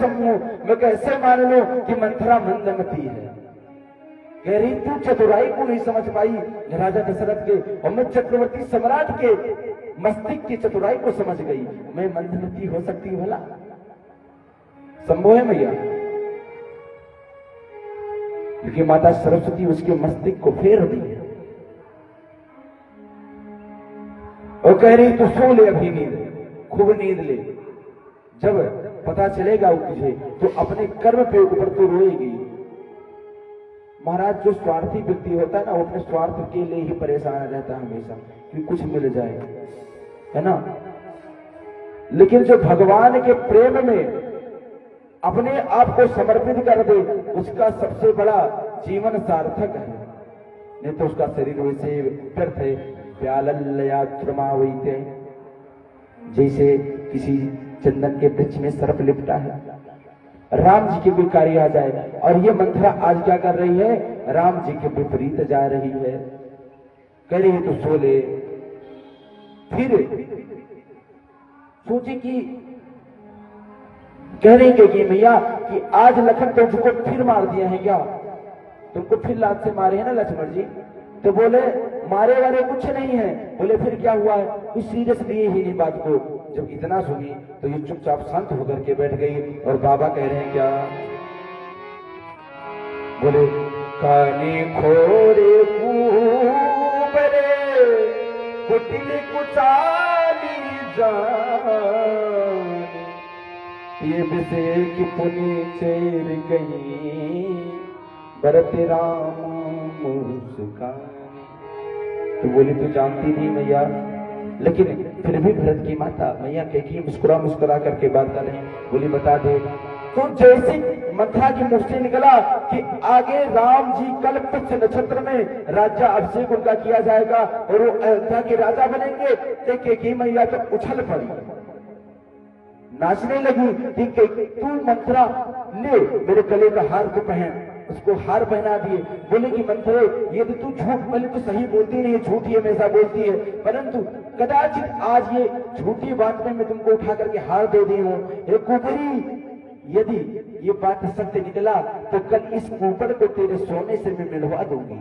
समझूं, मैं कैसे मान लूं कि मंथरा मंदमती है। कह रही तू चतुराई को नहीं समझ पाई राजा दशरथ के, और मैं चक्रवर्ती सम्राट के मस्तिष्क की चतुराई को समझ गई। मैं मंदमती हो सकती हूं भला? संभव है मैया? लेकिन माता सरस्वती उसके मस्तिष्क को फेर दी है और कह रही तू सो ले अभी नींद, खूब नींद ले। जब पता चलेगा तुझे तो अपने कर्म पे ऊपर तो रोएगी। महाराज, जो स्वार्थी व्यक्ति होता है ना, वो अपने स्वार्थ के लिए ही परेशान रहता है हमेशा कि कुछ मिल जाए, है ना। लेकिन जो भगवान के प्रेम में अपने आप को समर्पित कर दे, उसका सबसे बड़ा जीवन सार्थक है। नहीं तो उसका शरीर वैसे व्यर्थ है। प्यालयात्रमावैते, जैसे किसी चंदन के वृक्ष में सर्प लिपटा है। राम जी के भी कार्य आ जाए। और ये मंथरा आज क्या कर रही है? राम जी के विपरीत जा रही है। कह रही है तो सो ले। फिर सोचे कि कह रही कि मैया कि आज लखन तुमको फिर मार दिया है क्या? तुमको फिर लात से मारे हैं ना लक्ष्मण जी? तो बोले मारे वारे कुछ नहीं है। बोले फिर क्या हुआ है? कुछ सीरियस लिए ही नहीं बात को। जब इतना सुनी तो ये चुपचाप शांत होकर के बैठ गई। और बाबा कह रहे हैं क्या? बोले कानी खोरे कुबरे कुटिल कुचाली जान, ये बिसे की पुनी चेर गई भरत राम मुस्कान। तो बोली तू जानती नहीं मैया, लेकिन फिर भी भरत की माता मैया कैकेयी मुस्कुरा मुस्कुरा करके बात कर रही। बोली बता दे। तो जैसे मंथरा की मुख से निकला कि आगे राम जी कल पुष्य नक्षत्र में राज्य अभिषेक उनका किया जाएगा और वो अयोध्या के राजा बनेंगे, तो कैकेयी मैया तो उछल पड़ी, नाचने लगी कि तू मंथरा ले मेरे गले का हार को पहन। उसको हार पहना दिए। बोले कि मंथरे, ये तो तू झूठ पहले तो सही बोलती नहीं, झूठ ही हमेशा बोलती है, परंतु कदाचित आज ये झूठी बात में मैं तुमको उठा करके हार दे दी हूं। हे कुबरी, यदि ये बात सत्य निकला तो कल इस कुबड़ को तेरे सोने से मैं मिलवा दूंगी।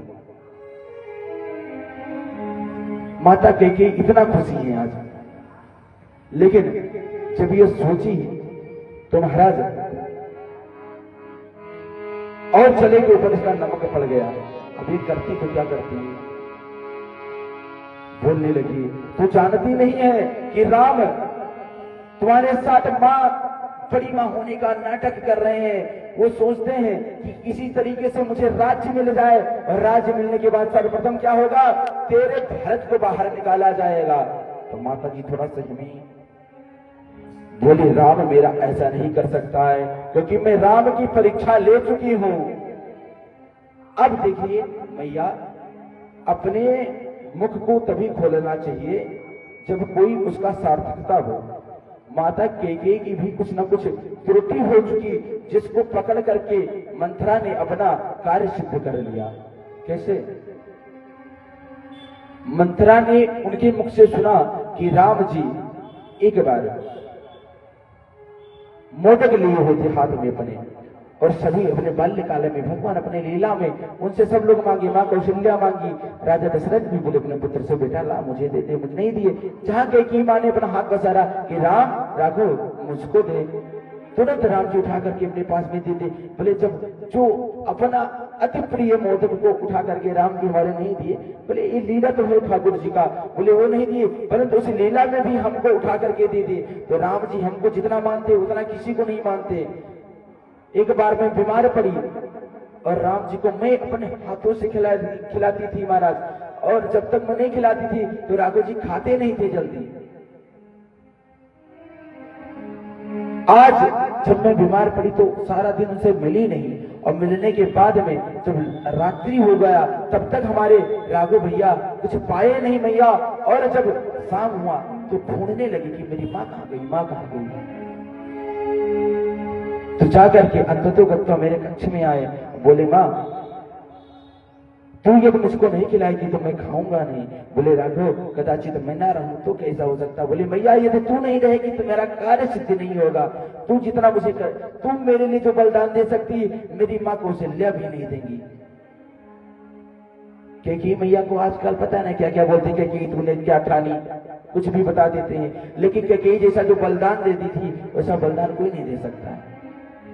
माता कैकेयी इतना खुशी है आज। लेकिन जब ये सोची तो महाराज और चले के ऊपर इसका नमक पड़ गया। अभी करती तो क्या करती? बोलने लगी तू जानती नहीं है कि राम तुम्हारे साथ मां बड़ी मां होने का नाटक कर रहे हैं। वो सोचते हैं कि किसी तरीके से मुझे राज्य मिल जाए, और राज्य मिलने के बाद सर्वप्रथम क्या होगा? तेरे भरत को बाहर निकाला जाएगा। तो माता जी थोड़ा सही बोली राम मेरा ऐसा नहीं कर सकता है, क्योंकि मैं राम की परीक्षा ले चुकी हूं। अब देखिए मैया, अपने मुख को तभी खोलना चाहिए जब कोई उसका सार्थकता हो। माता कैकेयी की भी कुछ न कुछ त्रुटि हो चुकी, जिसको पकड़ करके मंथरा ने अपना कार्य सिद्ध कर लिया। कैसे? मंथरा ने उनके मुख से सुना कि राम जी एक बार मोदक लिए होते हाथ में अपने, और सभी अपने बाल्यकाल में भगवान अपने लीला में उनसे सब लोग मांगे। मां कौशल्या मांगी, राजा दशरथ भी बोले अपने पुत्र से बेटा ला मुझे दे दे, मुझे नहीं दिए। जहां कैकेयी मां ने अपना हाथ बसारा कि राम राघो मुझको दे, तुरंत राम जी उठा करके अपने पास में दे दे। बोले जब जो अपना अति प्रिय मोदक को उठा करके राम जी हमारे नहीं दिए, बोले ये लीला तो है ठाकुर जी का, बोले वो नहीं दिए, परंतु उस लीला में भी हमको उठा करके दे दिए। तो राम जी हमको जितना मानते उतना किसी को नहीं मानते। एक बार मैं बीमार पड़ी और राम जी को मैं अपने हाथों से खिलाती थी महाराज, और जब तक मैं नहीं खिलाती थी तो राघव जी खाते नहीं थे जल्दी। आज जब मैं बीमार पड़ी तो सारा दिन उनसे मिली नहीं, और मिलने के बाद में जब रात्रि हो गया तब तक हमारे राघव भैया कुछ पाए नहीं मैया। और जब शाम हुआ तो ढूंढने लगी कि मेरी माँ कहाँ गई, माँ कहाँ गई। तो जाकर के अंततोगत्वा मेरे कक्ष में आए, बोले माँ तू ये मुझको नहीं खिलाएगी तो मैं खाऊंगा नहीं। बोले राघव कदाचित मैं ना रहूं तो कैसा हो सकता। बोले मैया यदि तू नहीं रहेगी तो मेरा कार्य सिद्ध नहीं होगा। तू जितना मुझे कर, तू मेरे लिए जो बलिदान दे सकती मेरी माँ को उसे ले भी नहीं देंगी। क्योंकि मैया को आजकल पता है ना क्या क्या बोलते हैं कि तूने क्या ठानी, कुछ भी बता देते हैं। लेकिन कैकेयी जैसा जो बलिदान दे दी थी वैसा बलिदान कोई नहीं दे सकता है।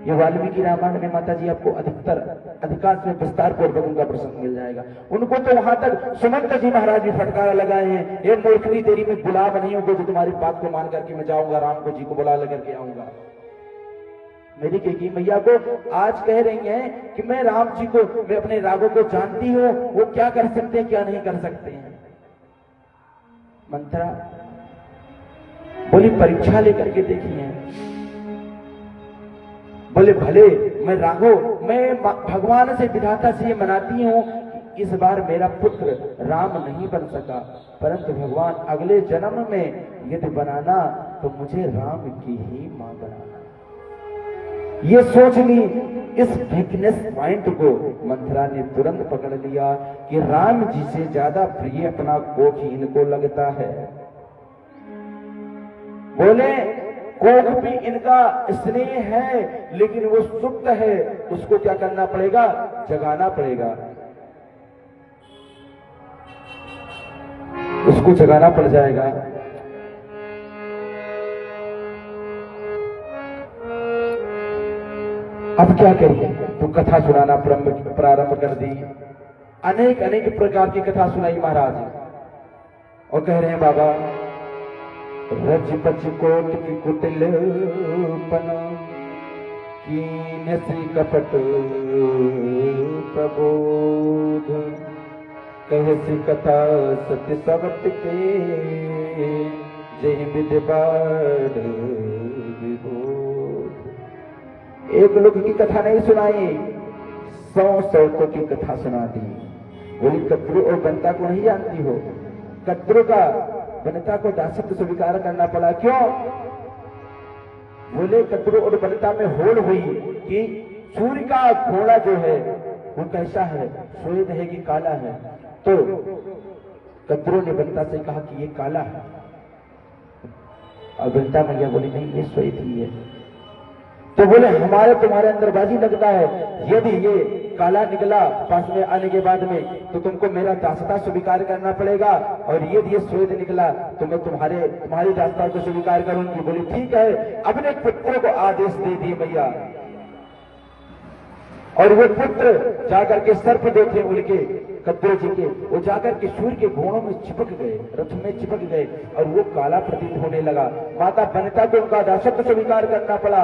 ये वाल्मीकि रामायण में माता जी आपको अधिकांश में विस्तार पूर्वक उनका प्रसंग मिल जाएगा। उनको तो वहां तक सुमंत जी महाराज भी फटकारा लगाए हैं, ये मूर्खनी तेरी में गुलाब नहीं होगा जो तुम्हारी बात को मान करके मैं जाऊंगा राम को जी को बुला लेकर के आऊंगा। मेरी कैकेयी मैया को आज कह रही हैं कि मैं राम जी को, मैं अपने राघव को जानती हूँ, वो क्या कर सकते हैं क्या नहीं कर सकते हैं। मंत्रा बोली परीक्षा लेकर के देखी है। बोले भले मैं राघव, मैं भगवान से विधाता से ये मनाती हूँ कि इस बार मेरा पुत्र राम नहीं बन सका, परंतु भगवान अगले जन्म में यदि बनाना तो मुझे राम की ही मां बनाना। ये सोच ली, इस वीकनेस पॉइंट को मंथरा ने तुरंत पकड़ लिया कि राम जी से ज्यादा प्रिय अपना कोख ही इनको लगता है। बोले कोख भी इनका स्नेह है लेकिन वो सुप्त है, उसको क्या करना पड़ेगा, जगाना पड़ेगा, उसको जगाना पड़ जाएगा। अब क्या करिए, तो कथा सुनाना प्रारंभ कर दी। अनेक अनेक प्रकार की कथा सुनाई महाराज और कह रहे हैं बाबा रज बच कोट की कुटिल पना कीन श्री कपट प्रबोध कह सी कथा सत्य सवट के जय विद्यबाढ़ विबोध। एक लोग की कथा नहीं सुनाई, 100 की कथा सुना दी। बोली कद्रू और बनता को नहीं जानती हो, कद्रू का वनिता को दासत्व स्वीकार करना पड़ा। क्यों? बोले कद्रू और वनिता में होड़ हुई कि सूर्य का घोड़ा जो है वो कैसा है, श्वेत है कि काला है। तो कद्रू ने वनिता से कहा कि ये काला है, और वनिता मैया बोली नहीं ये श्वेत ही है। तो बोले हमारे तुम्हारे अंदरबाजी लगता है, यदि ये काला निकला पास में आने के बाद में तो तुमको मेरा दासता स्वीकार करना पड़ेगा, और यदि ये श्वेत निकला तो मैं तुम्हारी दासता को स्वीकार करूंगी। बोली ठीक है। अपने पुत्र को आदेश दे दिए मैया, और वो पुत्र जाकर के सर्प देखे उनके कद्रू जी के, वो जाकर के सूर्य के घोड़ों में चिपक गए, रथ में चिपक गए, और वो काला प्रतीत होने लगा। माता वनिता को उनका दासत्व स्वीकार करना पड़ा।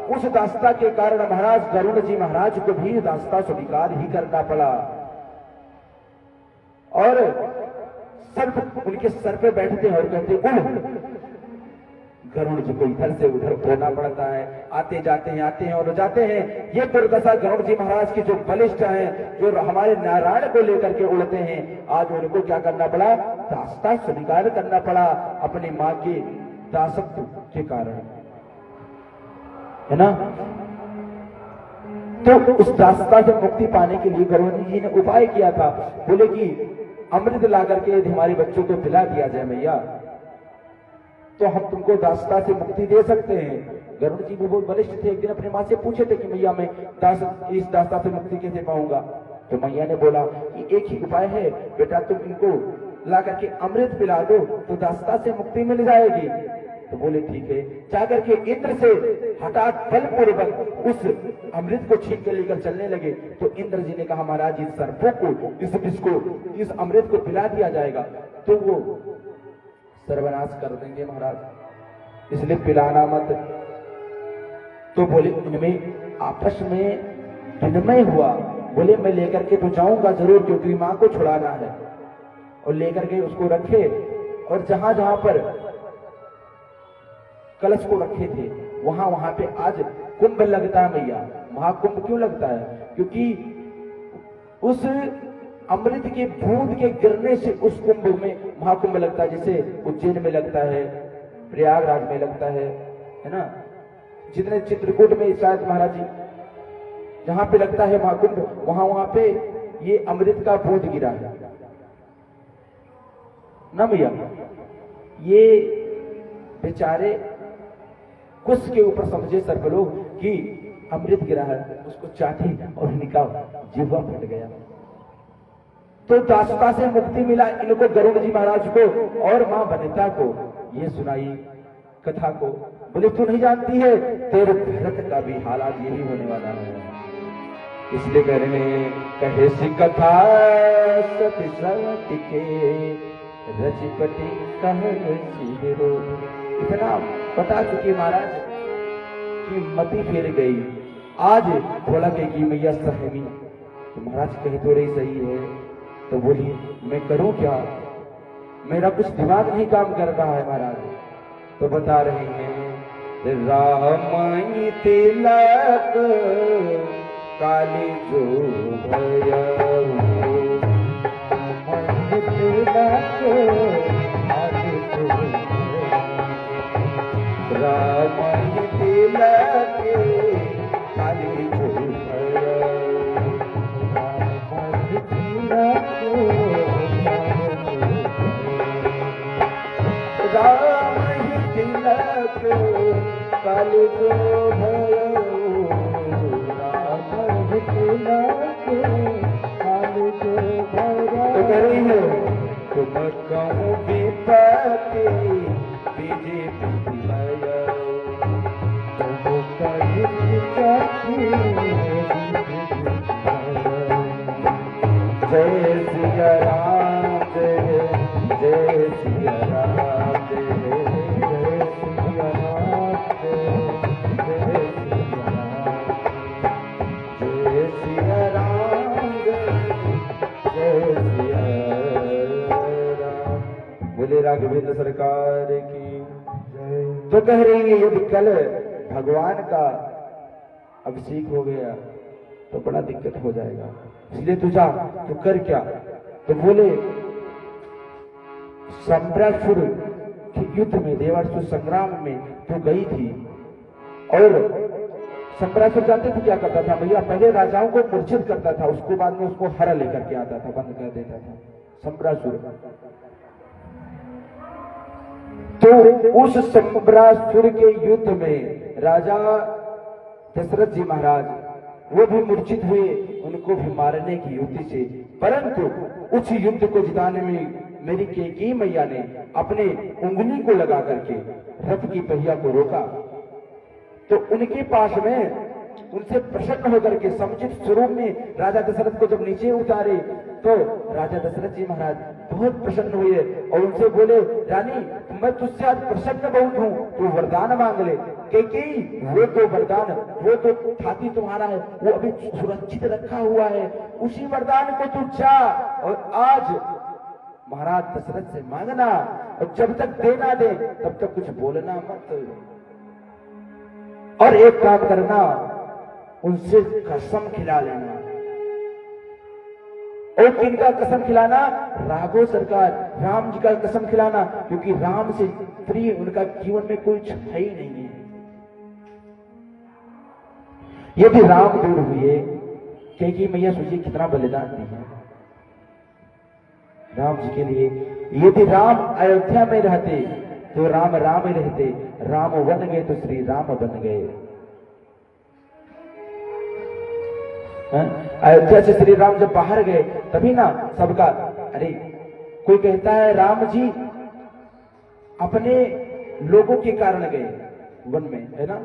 उस दासता के कारण महाराज गरुड़ जी महाराज को भी दासता स्वीकार ही करना पड़ा, और सर्प उनके सर पे बैठते हैं और कहते उड़। गरुड़ जी को इधर से उधर उड़ना पड़ता है, आते हैं और जाते हैं। ये दुर्दशा गरुड़ जी महाराज की जो बलिष्ठ हैं, जो हमारे नारायण को लेकर के उड़ते हैं, आज उनको क्या करना पड़ा, दासता स्वीकार करना पड़ा अपनी मां के दासत्व के कारण, है ना। तो उस दासता से मुक्ति पाने के लिए गरुड़ जी ने उपाय किया था। बोले कि अमृत ला करके यदि हमारे बच्चों को पिला दिया जाए मैया तो हम तुमको दासता से मुक्ति दे सकते हैं। गरुड़ जी भी बहुत बलिष्ठ थे। एक दिन अपनी माँ से पूछे थे कि मैया मैं इस दासता से मुक्ति कैसे पाऊंगा। तो मैया ने बोला कि एक ही उपाय है बेटा, तुम इनको ला करके अमृत पिला दो तो दासता से मुक्ति मिल जाएगी। तो बोले ठीक है। जाकर के इंद्र से हठात बलपूर्वक उस अमृत को छीन के लेकर चलने लगे। तो इंद्र जी ने कहा महाराज इस सर्पों को इस अमृत को पिला दिया जाएगा तो वो सर्वनाश कर देंगे महाराज, इसलिए पिलाना मत। तो बोले इनमें आपस में विनिमय हुआ। बोले मैं लेकर के तो जाऊंगा जरूर क्योंकि मां को छुड़ाना है, और लेकर के उसको रखे, और जहां जहां पर कलश को रखे थे वहां पे आज कुंभ लगता है मैया। महाकुंभ क्यों लगता है? क्योंकि उस अमृत के बूंद के गिरने से उस कुंभ में महाकुंभ लगता है। जैसे उज्जैन में लगता है, प्रयागराज में लगता है ना, जितने चित्रकूट में शायद महाराज जी जहां पे लगता है महाकुंभ, वहां पे ये अमृत का बूंद गिरा है ना भैया। ये बेचारे कुछ के ऊपर समझे सर्प लोग कि अमृत गिरा है, उसको चाटी और इनका जीवा फट गया। तो दासता से मुक्ति मिला इनको, गरुड़ जी महाराज को और मां वनिता को। ये सुनाई कथा को, बोले तू नहीं जानती है, तेरे भरत का भी हालात यही होने वाला है। इसलिए कह रहे हैं, कहे सी कथा सती सती के रजपति कहो। इतना बता चुकी महाराज कि मती फेर गई। आज बोला कि मैया सहमी, तो महाराज कही तो रही सही है, तो बोली मैं करूं क्या, मेरा कुछ दिमाग नहीं काम कर रहा है महाराज। तो बता रहे हैं, राम तिलक काली जो भया, राम तिलक काली जो भया, राम तिलक काली जो भया, तो कह रही है, तुम कहूँ विपत्ति बीजे भया, तुम कहूँ जय सिया राम, जय सिया राम, जय सिया राम, जय सिया राम, जय सिया राम। बोले राघवेंद्र सरकार की जय। तो कह रही है, यदि कल भगवान का अभिषेक हो गया तो बड़ा दिक्कत हो जाएगा, इसलिए तू जा, तू कर क्या। तो बोले सम्रासुर के युद्ध में, देवासुर संग्राम में तो गई थी। और सम्रासुर जानते थे क्या करता था भैया, पहले राजाओं को मूर्छित करता था, उसको बाद में उसको हरा लेकर के आता था, बंद कर देता था सम्रासुर। तो उस सम्रासुर के युद्ध में राजा दशरथ जी महाराज वो भी मूर्छित हुए, उनको भी मारने की युक्ति से। परंतु उस युद्ध को जिताने में मेरी कैकेयी मैया ने अपने उंगली को लगा करके रथ की पहिया को रोका। तो उनके पास में उनसे प्रसन्न होकर के समुचित स्वरूप में राजा दशरथ को जब नीचे उतारे, तो राजा दशरथ जी महाराज बहुत प्रसन्न हुए और उनसे बोले, रानी मैं तुझसे आज प्रसन्न बहुत हूँ, तू वरदान मांग ले। कैकेयी वो तो वरदान, वो तो छाती तुम्हारा है, वो अभी सुरक्षित रखा हुआ है, उसी वरदान को तू जा और आज महाराज दशरथ से मांगना, और जब तक देना दे तब तक कुछ बोलना मत। और एक काम करना, उनसे कसम खिला लेना। और किनका कसम खिलाना? राघव सरकार, राम जी का कसम खिलाना, क्योंकि राम से प्रिय उनका जीवन में कोई है ही नहीं है। यदि राम दूर हुए, कैकेयी मैया सोचिए कितना बलिदान दिया राम जी के लिए। यदि राम अयोध्या में रहते तो राम राम ही रहते, राम बन गए तो श्री राम बन गए। अयोध्या से श्री राम जब बाहर गए तभी ना सबका, अरे कोई कहता है राम जी अपने लोगों के कारण गए वन में, है ना,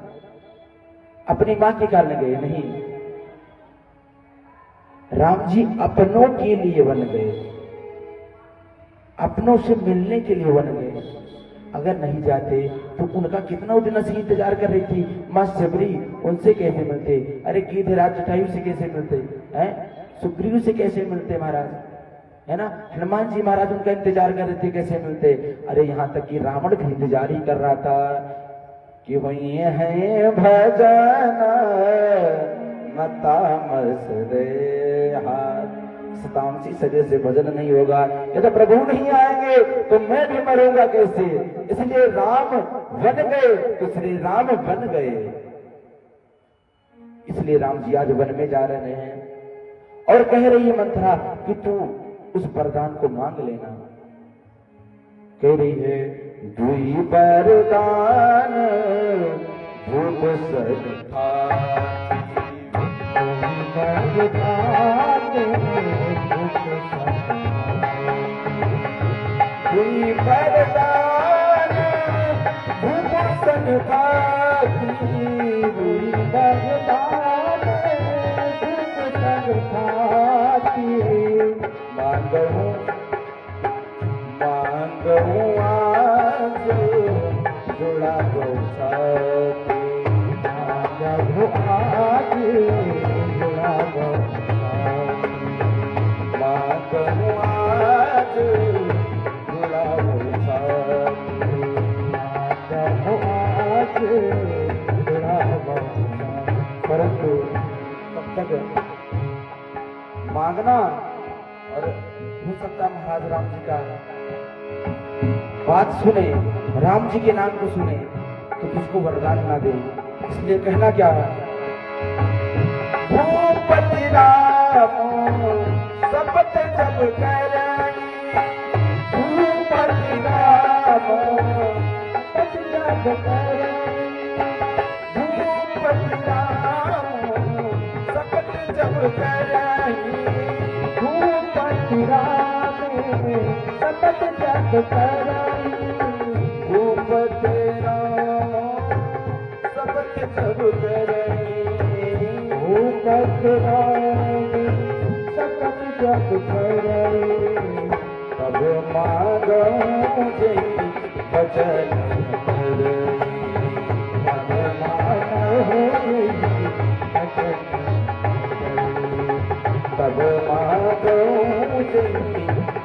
अपनी मां के कारण गए नहीं, राम जी अपनों के लिए वन गए, अपनों से मिलने के लिए वन गए। अगर नहीं जाते तो उनका कितना दिन से इंतजार कर रही थी मां सबरी, उनसे कैसे मिलते? अरे गिरिराज जटायु से कैसे मिलते हैं, सुग्रीव से कैसे मिलते महाराज, है ना, हनुमान जी महाराज उनका इंतजार कर रहे थे, कैसे मिलते? अरे यहाँ तक कि रावण भी इंतजार ही कर रहा था कि वही है भजन मतामस रे हाथ, सतामसी सजे से भजन नहीं होगा, यदि प्रभु नहीं आएंगे तो मैं भी मरूंगा कैसे? इसलिए राम बन गए तो श्री राम बन गए। इसलिए राम जी आज वन में जा रहे हैं और कह रही है मंथरा कि तू उस वरदान को मांग लेना। कह रही है दुई वरदान भूप सत्ता दुई वरदान भूप सत्ता मांगू मांगू आज जुड़ा गो साथी मांगू आज जुड़ा गो मांगू आज जुड़ा गो साथी मांगू आज जुड़ा गो। परंतु कब तक मांगना, और हो सकता महाराज राम जी का बात सुने, राम जी के नाम को सुने तो किसको वरदान ना दे। इसलिए कहना क्या है, भूपति राम शपथ जब कराई, भूपति राम शपथ जब कराई, भूपति राम शपथ जब कराई, भूपति राम शपथ जब कराई, भूपति राम शपथ जब कराई, भूपति राम शपथ जब कराई, तब मांगो जय बचन कराई, तब मांगो जय बचन कराई, तब मांगो जय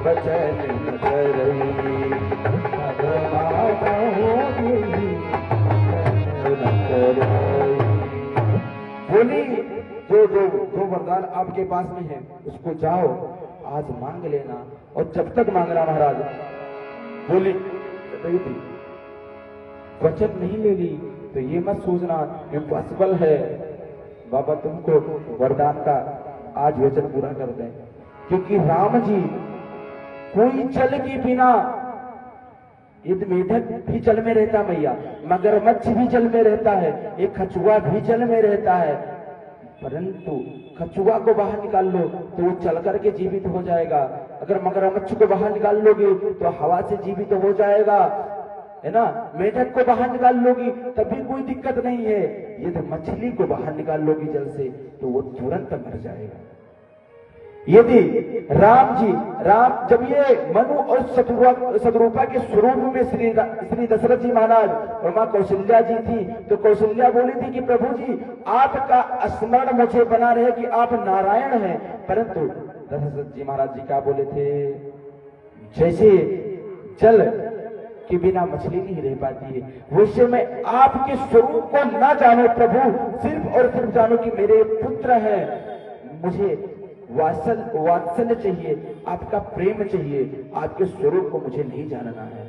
बचन कराई, तब मांगो जय बचन कराई। बोली जो वरदान आपके पास में है उसको जाओ आज मांग लेना, और जब तक मांगना महाराज। बोली वचन नहीं ले ली तो ये मत सोचना इम्पॉसिबल है, बाबा तुमको वरदान का आज वचन पूरा कर दें। क्योंकि राम जी कोई जल के बिना, यदि मेढक भी जल में रहता मैया, मगरमच्छ भी जल में रहता है, एक कछुआ भी जल में रहता है, परंतु कछुआ को बाहर निकाल लो तो वो चल करके जीवित हो जाएगा, अगर मगरमच्छ को बाहर निकाल लोगे तो हवा से जीवित हो जाएगा, है ना। मेढक को बाहर निकाल लोगी तभी कोई दिक्कत नहीं है, यदि मछली को बाहर निकाल लोगी जल से तो वो तुरंत मर जाएगा। यदि राम जब ये मनु और शतरूपा के स्वरूप में श्री दशरथ जी महाराज और मां कौशल्या जी थी, तो कौशल्या बोली थी कि प्रभु जी आपका स्मरण मुझे बना रहे कि आप नारायण हैं, परंतु दशरथ जी महाराज जी क्या बोले थे, जैसे जल के बिना मछली नहीं रह पाती है, वैसे मैं आपके स्वरूप को ना जानो प्रभु, सिर्फ और सिर्फ जानो कि मेरे पुत्र हैं, मुझे वात्सल्य चाहिए, आपका प्रेम चाहिए, आपके स्वरूप को मुझे नहीं जानना है।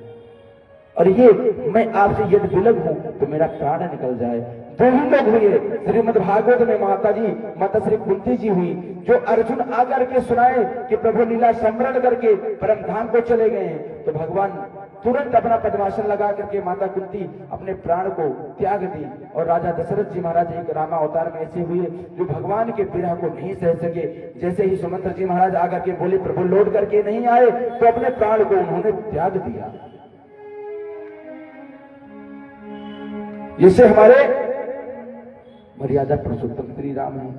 और ये मैं आपसे यदि विलग हूं तो मेरा प्राण निकल जाए। दो ही लोग हुए श्रीमद् भागवत में, माता श्री कुंती जी हुई, जो अर्जुन आकर के सुनाए कि प्रभु लीला स्मरण करके परम धाम को चले गए हैं, तो भगवान तुरंत अपना पद्मासन लगा करके माता कुंती अपने प्राण को त्याग दी। और राजा दशरथ जी महाराज एक रामा अवतार में ऐसे हुए जो भगवान के विरह को नहीं सह सके, जैसे ही सुमंत्र जी महाराज आकर के बोले प्रभु लौट करके नहीं आए, तो अपने प्राण को उन्होंने त्याग दिया। जिससे हमारे मर्यादा पुरुषोत्तम श्री राम है।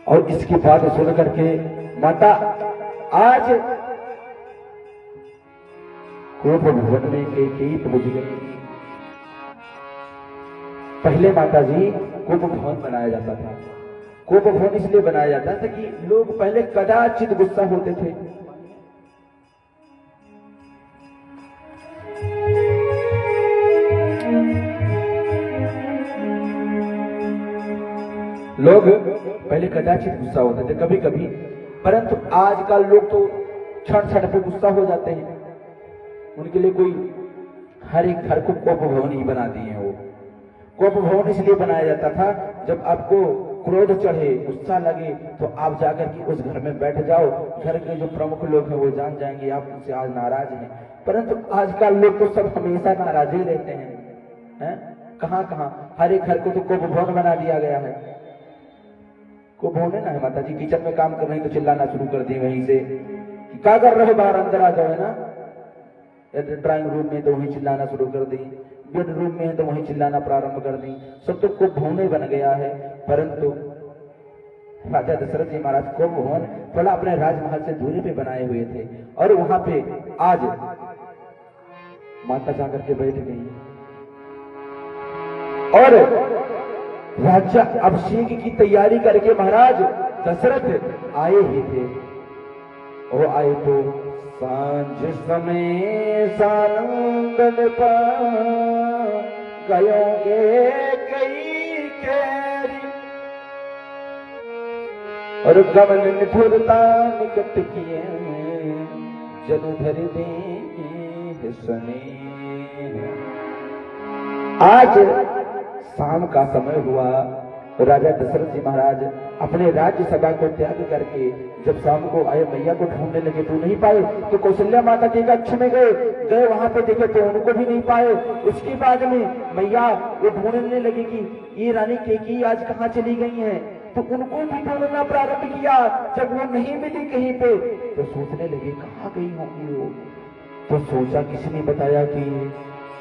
और इसकी बात सुन करके माता आज कोप भवन में कई पहुंच गई। पहले माता जी कोप भवन बनाया जाता था। कोप भवन इसलिए बनाया जाता था कि लोग पहले कदाचित गुस्सा होते थे, लोग पहले कदाचित गुस्सा होते थे कभी कभी, परंतु आजकल लोग तो क्षण पे गुस्सा हो जाते हैं। उनके लिए कोई हर एक घर को कोप भवन ही बना दिए हैं। वो कोप भवन इसलिए बनाया जाता था जब आपको क्रोध चढ़े, गुस्सा लगे, तो आप जाकर के उस घर में बैठ जाओ। घर के जो प्रमुख लोग हैं वो जान जाएंगे आप उनसे आज नाराज हैं। परंतु आजकल लोग तो सब हमेशा नाराज ही रहते हैं। कहाँ कहाँ हर एक घर को तो कोप भवन बना दिया गया है। कोप भवन है ना, है माता जी, किचन में काम कर रहे हैं तो चिल्लाना शुरू कर दी वहीं से, क्या कर रहे हो, बाहर अंदर आ जाओ, है ना। ड्राइंग रूम में तो वहीं चिल्लाना शुरू कर दी, बेडरूम में है तो वहीं चिल्लाना प्रारंभ कर दी। सब तो कोप भवन बन गया है। परंतु राजा दशरथ जी महाराज कोप भवन बड़ा अपने राजमहल से दूरी पे बनाए हुए थे, और वहां पे आज माता जाकर के बैठ गई और राजा अभिषेक की तैयारी करके महाराज दशरथ आए ही थे। वो आए तो सांझ समय सानंदन गयोगे कई कैरी, और गमन निठुरता निकट किए जनु धर दे सने। आज शाम का समय हुआ, राजा दशरथ जी महाराज अपने राज्य सभा को त्याग करके जब शाम को आए मैया को ढूंढने लगे तो नहीं पाए, तो कौशल्या माता के कक्ष में गए वहां पे देखे तो उनको भी नहीं पाए। उसके बाद में मैया वो ढूंढने लगी कि ये रानी केकी आज कहाँ चली गई हैं, तो उनको भी ढूंढना प्रारंभ किया। जब वो नहीं मिली कहीं पे तो सोचने लगे कहाँ गई होंगी वो। तो सोचा, किसी ने बताया कि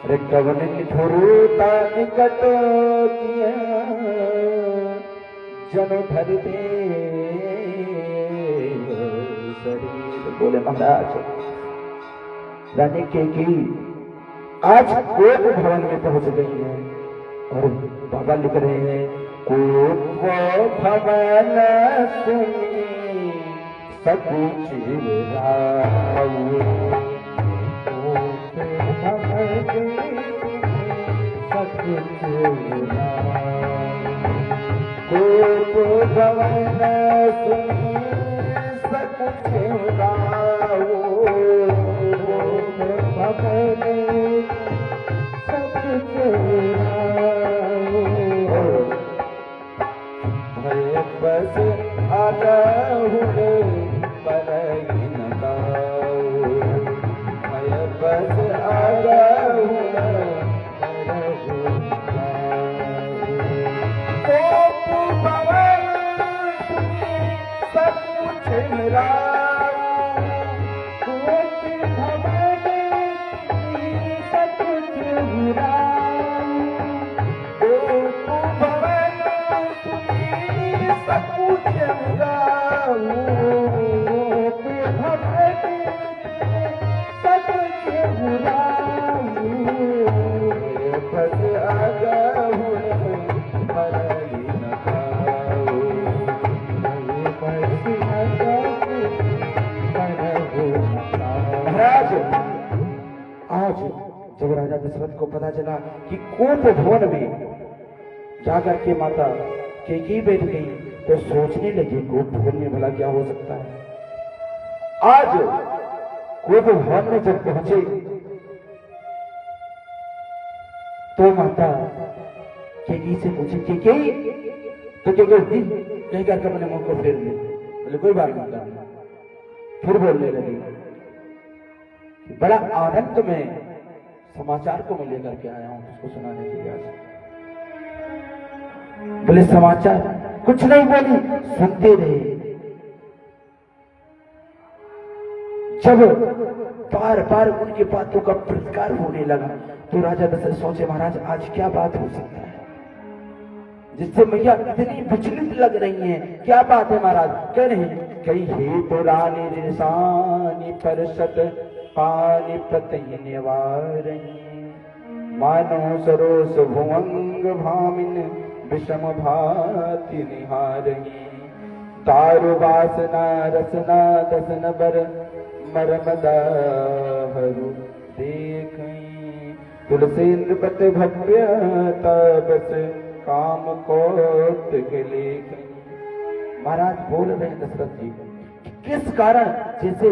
अरे कवन निठुरता निकट किया जनु धर दे शरीर। बोले महाराज रानी केकी आज कोप भवन में पहुंच गई है, और बाबा लिख रहे हैं कोप भवन सुनी सकुच कोप भवन सुनी सकुच भय बस आगहु पर भय बस आगहु जब राजा दशरथ को पता चला कि कोप भवन में जाकर के माता केकी बैठ गई, तो सोचने लगे कोप भवन में भला क्या हो सकता है। आज कोप भवन में जब पहुंचे तो माता केकी से पूछे केकी, तो केकी कह करके अपने मुंह को फेर ले, बोले कोई बात नहीं करना। फिर बोलने लगी, बड़ा आनंद में समाचार को मैं लेकर के आया हूं उसको सुनाने के लिए। बोले समाचार? कुछ नहीं बोली, सुनते रहे। जब बार बार उनकी बातों का प्रतिकार होने लगा तो राजा दशरथ सोचे महाराज आज क्या बात हो सकता है जिससे मैया इतनी विचलित लग रही हैं, क्या बात है महाराज? कह रहे हैं कही हे तो रानी रिसानी परसत पानी प्रतहि निवारणी, मानो सरोस भुवंग भामिन विषम भाति निहारणी, दारु वासना रसना दसन बर मरमदाहरु देखई, तुलसीन्द्र पत भव्य तबस काम कोत के लेखई। महाराज बोल रहे हैं दशरथ जी, किस कारण जैसे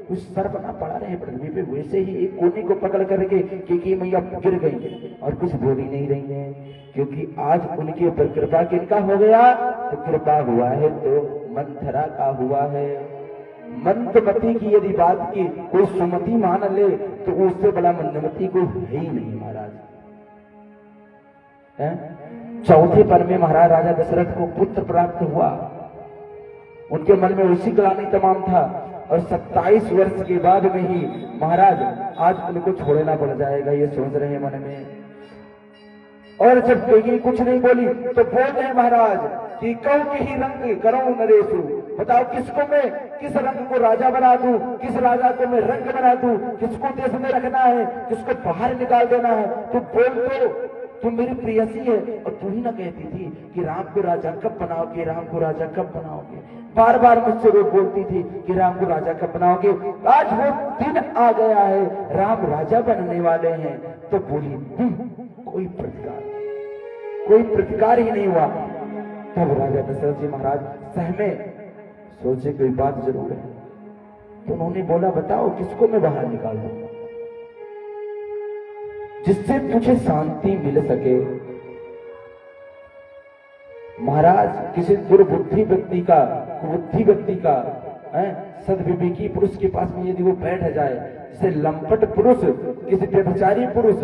कुछ सर्प ना पड़ा रहे पृथ्वी पे, वैसे ही एक कोने को पकड़ करके केकी मैया गिर गई और कुछ बोल ही नहीं रही है, क्योंकि आज उनके ऊपर कृपा किनका हो गया? तो कृपा हुआ है तो मंथरा का हुआ है। मंदमती की यदि बात की कोई सुमति मान ले तो उससे बड़ा मंदमती को है ही नहीं महाराज। चौथे पर में महाराज राजा दशरथ को पुत्र प्राप्त हुआ। उनके मन में उसी ग्लानि तमाम था और 27 वर्ष के बाद में ही महाराज आज उनको छोड़ना पड़ जाएगा, ये सोच रहे हैं मन में। और जब कैकेयी कुछ नहीं बोली तो बोल रहे महाराज कि कहो के ही रंग करो नरेशु, बताओ किसको मैं किस रंग को राजा बना दूं, किस राजा को मैं रंग बना दूं, किसको देश में रखना है, किसको बाहर निकाल देना है। तू बोल तो, तू मेरी प्रियसी है और तू ही ना कहती थी कि राम को राजा कब बनाओगे, राम को राजा कब बनाओगे। बार बार मुझसे वो बोलती थी कि राम को राजा कब बनाओगे। आज वो दिन आ गया है, राम राजा बनने वाले हैं। तो बोली कोई प्रतिकार ही नहीं हुआ। तब राजा दशरथ जी महाराज सहमे, सोचे कोई बात जरूर है। तो उन्होंने बोला बताओ किसको मैं बाहर निकाल दूं जिससे तुझे शांति मिल सके। महाराज किसी दुर्बुद्धि व्यक्ति का, कुबुद्धि व्यक्ति का, सद्विवेकी पुरुष के पास में यदि वो बैठ जाए, जैसे लंपट पुरुष किसी व्यभिचारी पुरुष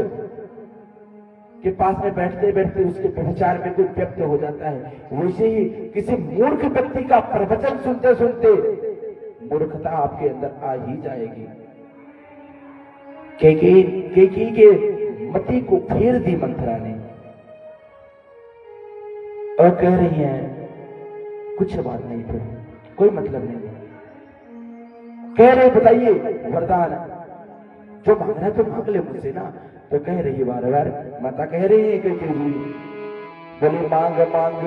के पास में बैठते बैठते उसके व्यभिचार में कोई व्यक्त हो जाता है, वैसे ही किसी मूर्ख व्यक्ति का प्रवचन सुनते सुनते मूर्खता आपके अंदर आ ही जाएगी। कैकेयी के मति को फेर दी मंथरा ने और कह रही है कुछ बात नहीं प्रभु, कोई मतलब नहीं। कह रहे बताइए वरदान जो मांगना है तो मांग ले मुझसे ना। तो कह रही बार बार माता कह रही है कि बोले मांग मांग,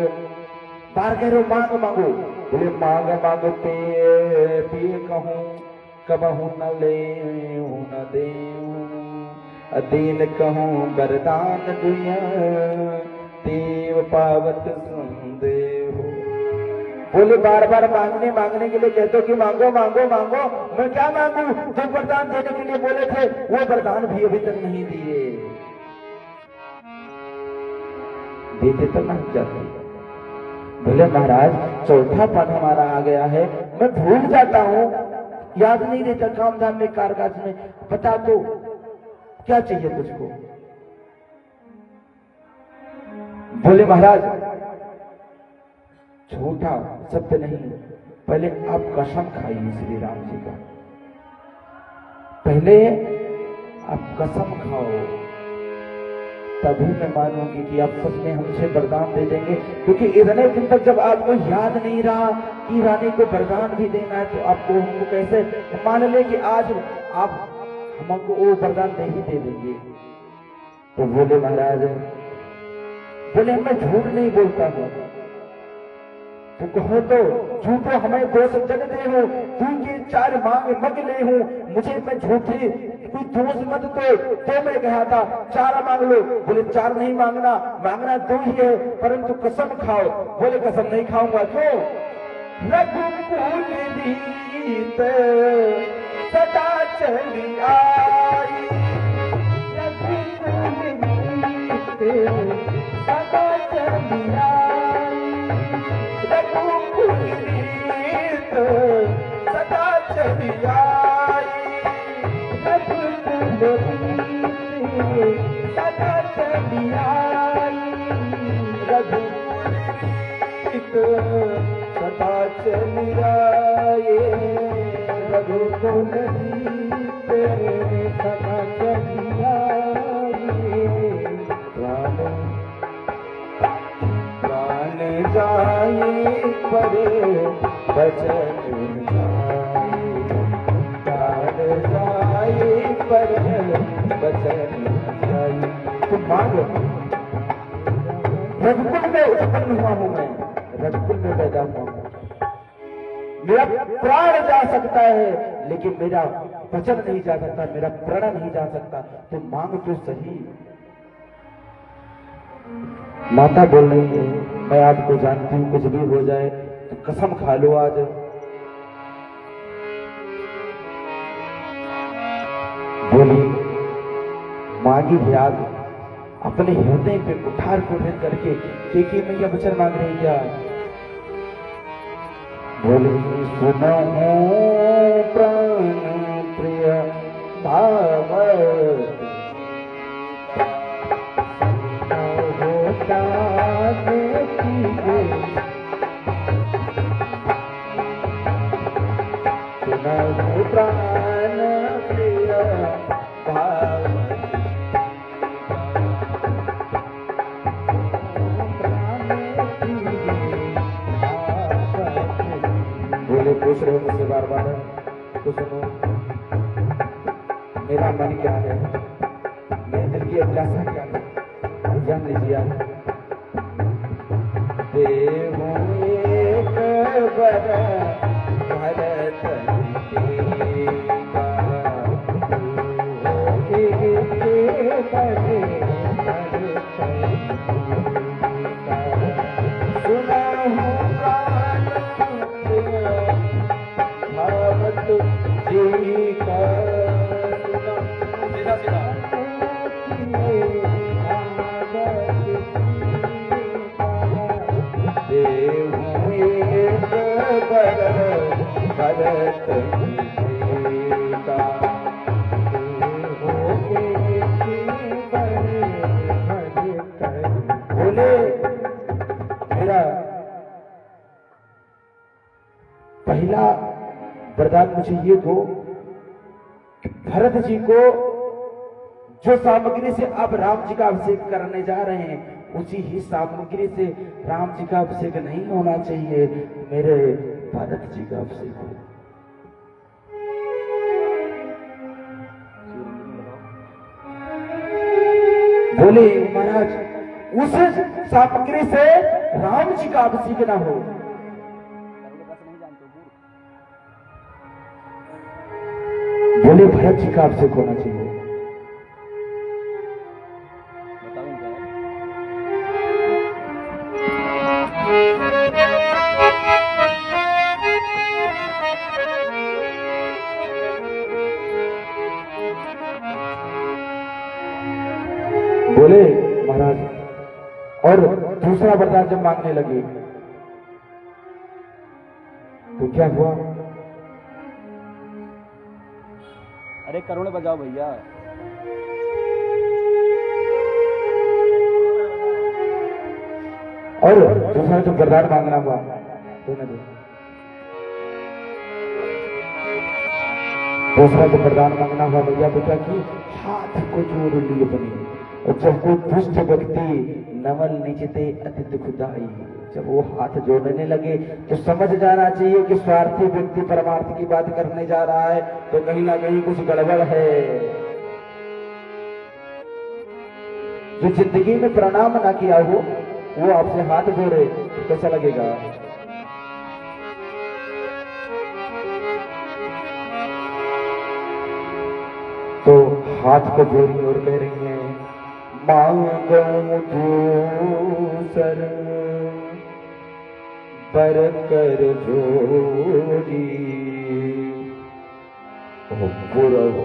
बार कह रहे मांग मांगो, बोले मांग मांग पिए कहूं कबहू न ले न दे, अदीन कहूं वरदान दुनिया देव पावत संदेव। बोले बार बार मांगने के लिए कहते हो कि मांगो मांगो मांगो, मैं क्या मांगू? जो वरदान देने के लिए बोले थे वो वरदान भी अभी तक नहीं दिए। देते तो ना जाते। बोले महाराज चौथा पद हमारा आ गया है, मैं भूल जाता हूँ, याद नहीं रहता काम धाम में कारकाज में। बता तो क्या चाहिए तुझको? बोले महाराज झूठा शब्द नहीं, पहले आप कसम खाइए श्री राम जी का, पहले आप कसम खाओ, तभी मैं मानूंगी कि आप सच में हमसे वरदान दे देंगे। क्योंकि इतने दिन तक जब आपको याद नहीं रहा कि रानी को वरदान भी देना है तो आपको हमको कैसे मान ले कि आज आप हमको वो वरदान दे ही दे देंगे। तो बोले महाराज, बोले मैं झूठ नहीं बोलता हूँ, तो कहो तो झूठो हमें दोष जग दे हो, तू ये 4 मांग मग ले हूँ, मुझे मैं झूठी कोई दोष मत तो मैं कहा था 4 मांग लो। बोले 4 नहीं मांगना, मांगना 2 ही है, परंतु कसम खाओ। बोले कसम नहीं खाऊंगा। क्यों? रघुकुल रीत सदा चली आई, रघुकुल रीत सदा चली आई, रघुकुल रीत सदा चली आई, रघुकुल रीत सदा चली आई, रघुकुल रीत सदा चली आई, रघुकुल रीत सदा चली आई। प्राण जाए पर बचन जाए, प्राण जाए पर बचन जाए। तुम मांगो, रघुकुल में उत्पन्न हुआ हूं मैं, रघुकुल में पैदा हुआ हूं, मेरा प्राण जा सकता है लेकिन मेरा वचन नहीं जा सकता, मेरा प्रण नहीं जा सकता। तो मांग तो सही। माता बोल रही है मैं आपको जानती हूं, कुछ भी हो जाए तो कसम खा लो आज। बोली मांगी याद अपने हृदय पे कुठार को रख करके कैकेयी मैया वचन मांग रही क्या? बोली सुनहु प्राण प्रिय भावत होता देखिए सुनहु प्राण प्रिय भावत बोले पूछ रहे हो मुझसे बार बार तो सुनो मेरा मन क्या है, मेरे दिल की अभिलाषा क्या है, जान लीजिए आप। देवो एक बर भरत बोले मेरा पहला वरदान मुझे ये दो, भरत जी को जो सामग्री से अब राम जी का अभिषेक करने जा रहे हैं उसी ही सामग्री से राम जी का अभिषेक नहीं होना चाहिए, मेरे भरत जी का अभिषेक हो। बोले महाराज उस सामग्री से राम जी का अभिषेक ना हो। बोले भरत जी का अभिषेक होना चाहिए। बोले महाराज और दूसरा वरदान जब मांगने लगे तो क्या हुआ? अरे करुण बजाओ भैया। और दूसरा जो वरदान मांगना हुआ दूसरा जो वरदान मांगना हुआ भैया बेटा की हाथ को जोड़ लिए बने, और जब कोई दुष्ट व्यक्ति नवल नीचते अति दुखदाई, जब वो हाथ जोड़ने लगे तो समझ जाना चाहिए कि स्वार्थी व्यक्ति परमार्थ की बात करने जा रहा है तो कहीं ना कहीं कुछ गड़बड़ है। जो जिंदगी में प्रणाम ना किया हो वो आपसे हाथ जोड़े तो कैसा लगेगा? तो हाथ को जोड़ी और कह रही है मांगो दूसर बर कर जोड़ी, पुरव